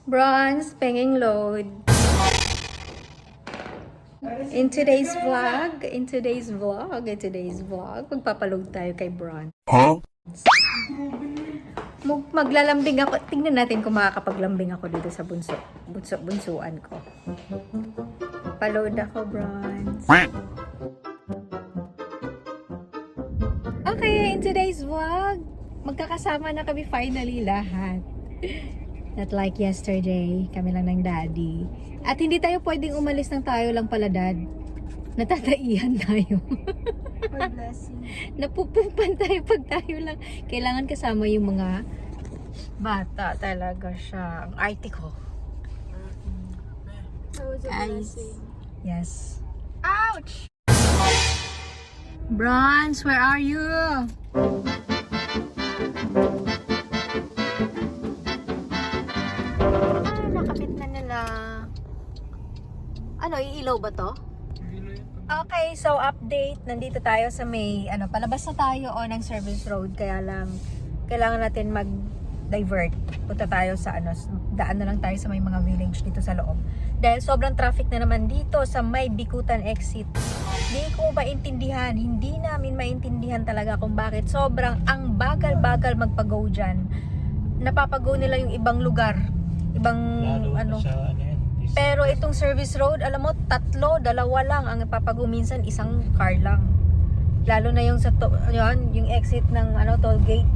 Bronze, penging load. In today's vlog, magpapaload tayo kay Bronze. Huh? Maglalambing ako. Tingnan natin kung makakapaglambing ako dito sa bunsuan ko. Paload ako, Bronze. Okay, in today's vlog, magkakasama na kami finally lahat. Not like yesterday, kami lang ng daddy. At hindi tayo pwedeng umalis ng tayo lang pala, dad. Natataihan tayo. For blessing. Napupumpan tayo pag tayo lang. Kailangan kasama yung mga bata talaga siya. Ang arte ko. That was a blessing. Yes. Ouch! Bronze, where are you? Nakapit na nila. Ano, iilaw ba to? Okay, so update. Nandito tayo sa may, palabas na tayo ng service road. Kaya lang, kailangan natin mag-divert. Punta tayo sa, daan na lang tayo sa may mga village dito sa loob. Dahil sobrang traffic na naman dito sa may Bikutan exit. Hindi ko maintindihan. Hindi namin maintindihan talaga kung bakit sobrang ang bagal-bagal magpag-go dyan. Napapag-go nila yung ibang lugar. Ibang, Pero itong service road, alam mo, 3, 2 lang ang ipapag-go. Minsan, isang car lang. Lalo na yung yung exit ng toll gate.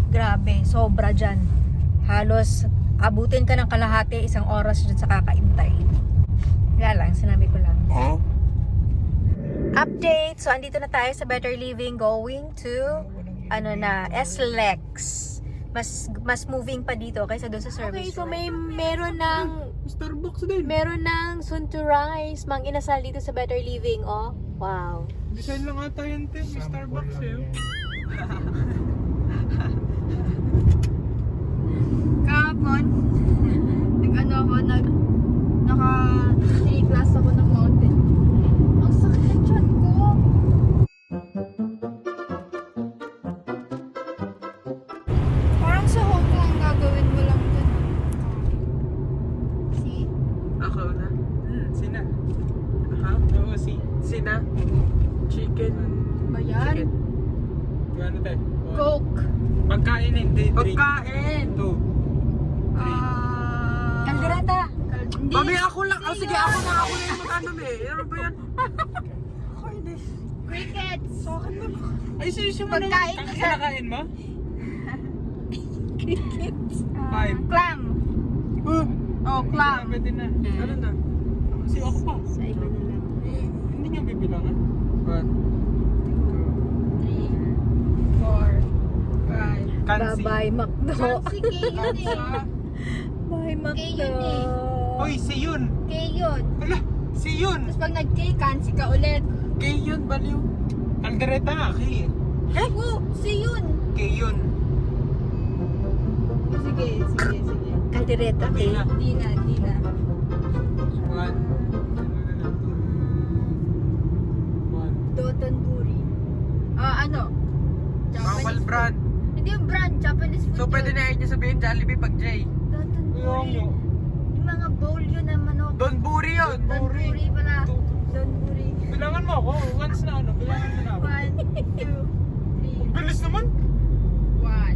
Grabe, sobra dyan. Halos abutin ka ng kalahati, 1 oras dyan sa kakaintay. Kaya lang, sinabi ko lang. Huh? Update! So, andito na tayo sa Better Living, going to SLEX. Mas moving pa dito kaysa doon sa service Okay, so road. meron ng Starbucks din. meron ng soon to rise mang inasal dito sa Better Living, oh. Wow. Design lang ata yun, Tim. May Starbucks eh. Kahapon, naka 3 class ako ng mountain. Ang sakit ng tiyan ko. Parang sa Hong Kong ang gagawin mo lang dun. See? Ako na? Sina? Ha? Oo, Sina? Chicken. Ba yan? Chicken. Gano tayo? Coke. Pagkain hindi. Pagkain! 2. Kaldereta! Hindi. Mami, ako lang. Oh, sige, ako na yung mag-ano eh. Ano ba yan? Crickets. Ay, sisi mo Pagkain naman. ka. Kinakain mo? Crickets. 5. Clam. Oh, clam. Pwede na. Ano na? Kasi ako pa. Sa iba na lang. Hindi niya bibilangan. 3, 4, 5. Kansi. Bye-bye, Macdo. Fancy K yun eh. Bye, Macdo. yun eh. Hoy, si yun. K yun. Ala, si yun. Tapos pag nag-K, fancy ka ulit. Kay yun, baliw. Kaldereta nga, Kay. Oh, si yun. Kay yun. Sige. Kaldereta, okay. Di na. 1. Dotonburi. Bawal brand. Hindi yung brand, Japanese food. So, pwede na yun yung sabihin Jollibee pag J. Dotonburi. Yung mga bowl yun na manok. Donburi yun. Donburi pala. Donburi. Bilangan mo ako. Once na bilangan mo na ako. 1, 2, 3. Bilis naman. 1,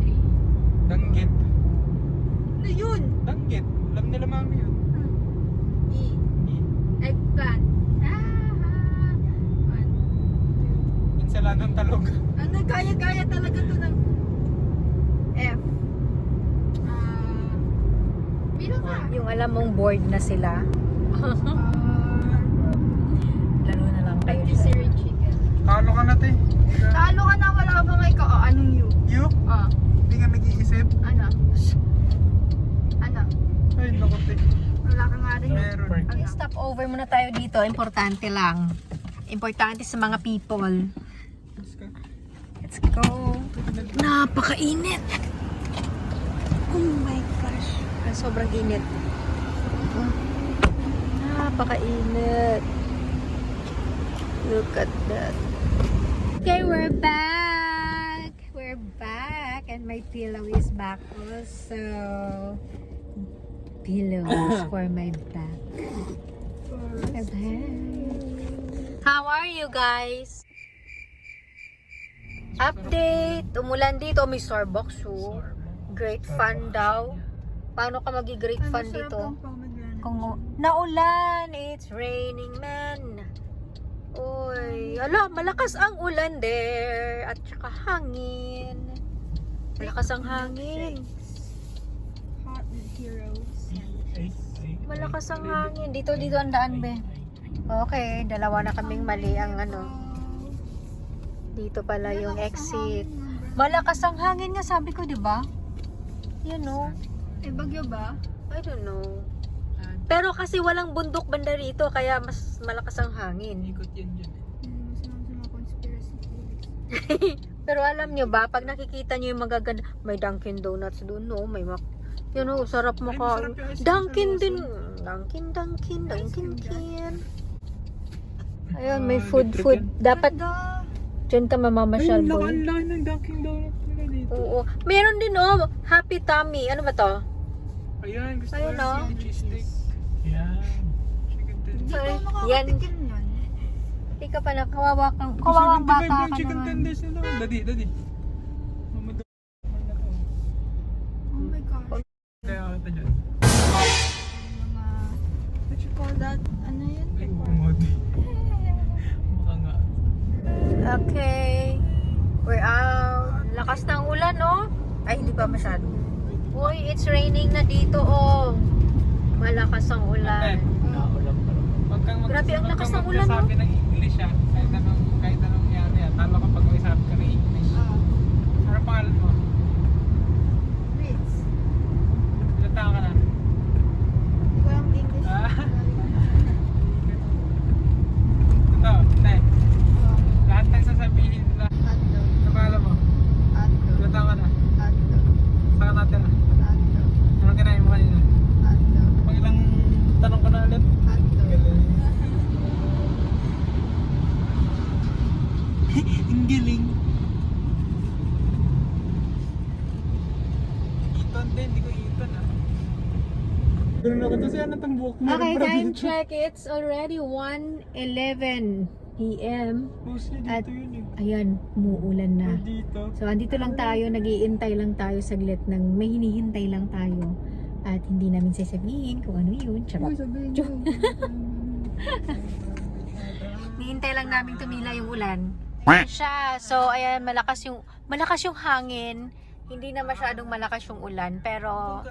2, 3. Danggit. Ano yun? Danggit. Alam nila mami yun. E. E. Eggplant. Ensaladang talog. Ano, kaya talaga to ng F. Bilang ka. Yung alam mong bored na sila, laro na lang kayo dyan. Patisserie chicken. Talo ka na, te. Talo ka na, wala ka bang ikaw? Anong you? You? Hindi ka nag-iisip? Ano? Ay, naku, te. Wala ka nga rin. Meron. Okay, stop over muna tayo dito. Importante lang. Importante sa mga people. Let's go. Napakainit. Oh my gosh. Sobrang init. Napakainit. Look at that. Okay, we're back. We're back. And my pillow is back also. Pillows for my back. Okay. How are you guys? Update! Umulan dito. May Starbucks oh. Great fun daw. Paano ka magi-great fun dito? Kung naulan, it's raining man. Uy, ala, malakas ang ulan there. At saka hangin. Malakas ang hangin. Hot heroes. Malakas ang hangin. Dito ang daan, be. Okay, dalawa na kaming mali ang ano. Dito pala yung exit. Malakas ang hangin nga, sabi ko, di ba? You know. Eh, bagyo ba? I don't know. Pero kasi walang bundok banda rito, kaya mas malakas ang hangin. Ikot yan dyan. Sa mga conspiracy theories. Pero alam nyo ba, pag nakikita nyo yung magaganda, may Dunkin Donuts doon, no? May you know, sarap Ay, makain. masarap yung ice cream Dunkin sa din. Lawson. Dunkin. Ayun, may Ah, food. Dapat Ganda. dyan ka mamamasyal, Ay, boy. laki ng Dunkin Donuts nila dito. Oo. Meron din, oh, Happy Tummy. Ano ba to? Ayan, gusto Ayun, ko oh. yung cheese steak. Yan. Chicken Hindi tenders. Ay, ko makakatikim yan. Hindi ka pa na, kawawang bata ka Chicken naman. tenders nila. Dadi. Mamado. Oh my gosh. Kaya kita dyan. Mga, what you call that? Ano yun? Ay, umodi. Baka nga. Okay. We're out. Lakas ng ulan, oh. Ay, hindi pa masyado. Uy, it's raining na dito, oh. Malakas ang ulan. Grabe, ang lakas ng ulan, no? Sabi ng English ah. Kahit anong nangyari ah. Talo ka pag may sabi ka ng English. Ano pangalan mo? Ritz. Ilan taon ka na? Hindi ko alam English. Ito, ne. Oh, Lahat ng sasabihin nila. hotdog. Ano pangalan mo? Hotdog. Ilan taon ka na? Hotdog. Saan ka natin ah? Hotdog. Anong kinain mo kanina? Hotdog. Pag ilang tanong ka na ulit? Hotdog. Ang galing. Iton din, hindi ko iton ah. Ganun ako to siya, anong buhok mo? Okay, time check. It's already 1:11 p.m. Mostly dito At- yun eh. Ayan, umuulan na. Or dito. So, andito lang tayo, nag-iintay lang tayo saglit ng may hinihintay lang tayo. At hindi namin sasabihin kung ano yun. Charot. sabihin Joke. Hinihintay lang namin tumila yung ulan. Ayan siya. So, ayan, malakas yung hangin. Hindi na masyadong malakas yung ulan, pero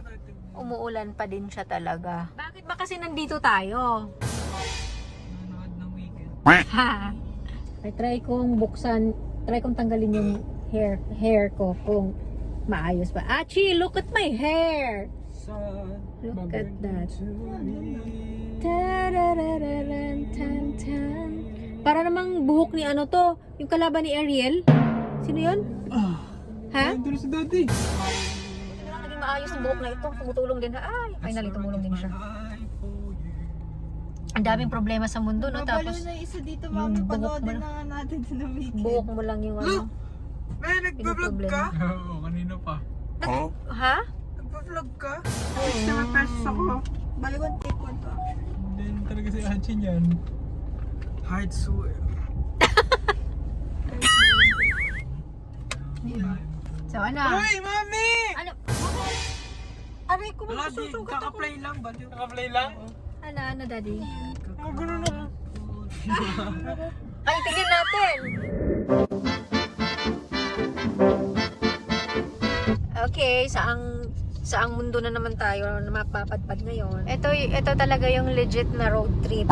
umuulan pa din siya talaga. Bakit ba kasi nandito tayo? Nanonood ng weekend. Ha! Ay, try kong tanggalin yung hair ko kung maayos ba. Achi, look at my hair! Look at that. Tararararan, tan, tan. Para namang buhok ni ano to, yung kalaban ni Ariel. Sino yun? Ha? Nandun si Daddy. Hindi lang naging maayos ang buhok na ito. Tumutulong din. Ay, finally tumulong din siya. Ang daming problema sa mundo, no? Babalo Tapos, na isa dito, yung mami. buhok Panoodin mo- na nga natin sa weekend. buhok mo lang yung ano. May nagpa-vlog ka? Oo, kanina pa. Ha? Nagpa-vlog ka? Oo. 67 pesos ako. Buy one, take one to action. Hindi talaga si Achin yan. Hard swear. So, ano? Uy, mami! Ano? Aray ko, Wala, masusugat ako. kaka-play lang ba? Kaka-play lang? Ano, daddy? Ang gulo na. Ay, tignan natin! Okay, saang mundo na naman tayo na mapapadpad ngayon. Ito talaga yung legit na road trip.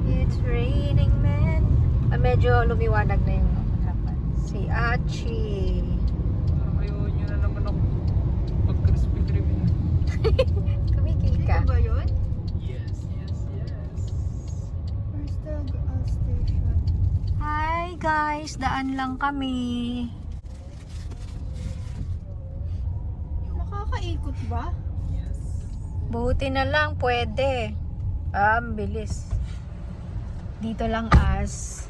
It's raining, man. Medyo lumiwanag na yung harapan. Si Achi. Ayaw nyo na naman ako pag-crispy Kreme. Kumikil Dito ka. ba yun? Yes. Where's the station? Hi guys, daan lang kami. Makakaikot ba? Yes. Buti na lang, pwede. Ang bilis. Dito lang alis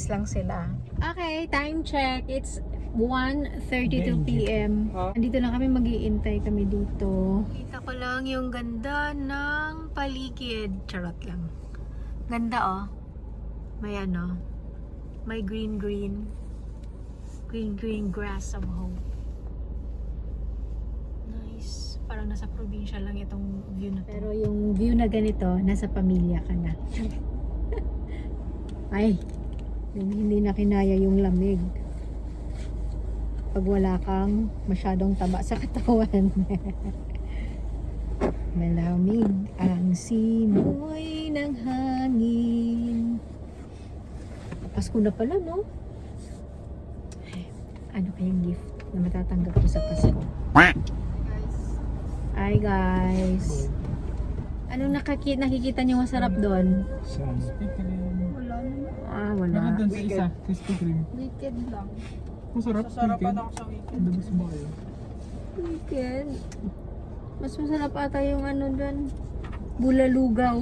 lang sila. Okay, time check. It's 1:32 p.m. Ah. Andito na kami, mag-iintay kami dito. Kita ko lang yung ganda ng paligid. Charot lang. Ganda oh. May ano, may green grass somehow. Nice. Parang nasa probinsya lang itong view na to. Pero yung view na ganito, nasa pamilya ka na. Ay, yung hindi na kinaya yung lamig. Pag wala kang masyadong taba sa katawan. Malamig ang simoy ng hangin. Pasko na pala, no? Ano kayang gift na matatanggap ko sa Pasko? Guys. Hi guys! Anong nakikita niyo masarap doon? Sa Krispy Kreme. Wala naman. Ah, Baka wala. doon sa isa, Krispy Kreme. Wicked lang. Masarap. Sasarapan weekend. ako sa weekend. The best ba kayo? Weekend. Mas masarap ata yung ano doon. Bulalugaw.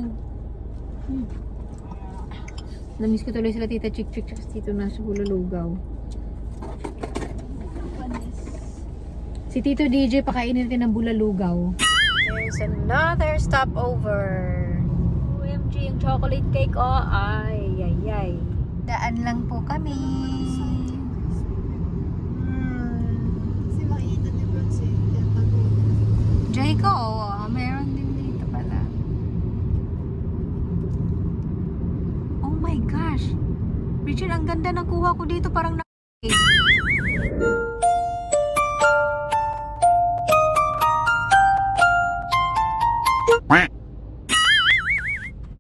Namiss ko tuloy sila Tita Chick Chick at Tito na sa Bulalugaw. Panis. Si Tito DJ pakainin natin ng Bulalugaw. There's another stopover. OMG, yung chocolate cake oh. Ay. Daan lang po kami. Kasi makikita ni Bronze eh. Yan, Pagoda. Jayco, meron din dito pala. Oh my gosh. Richard, ang ganda ng kuha ko dito. Parang na...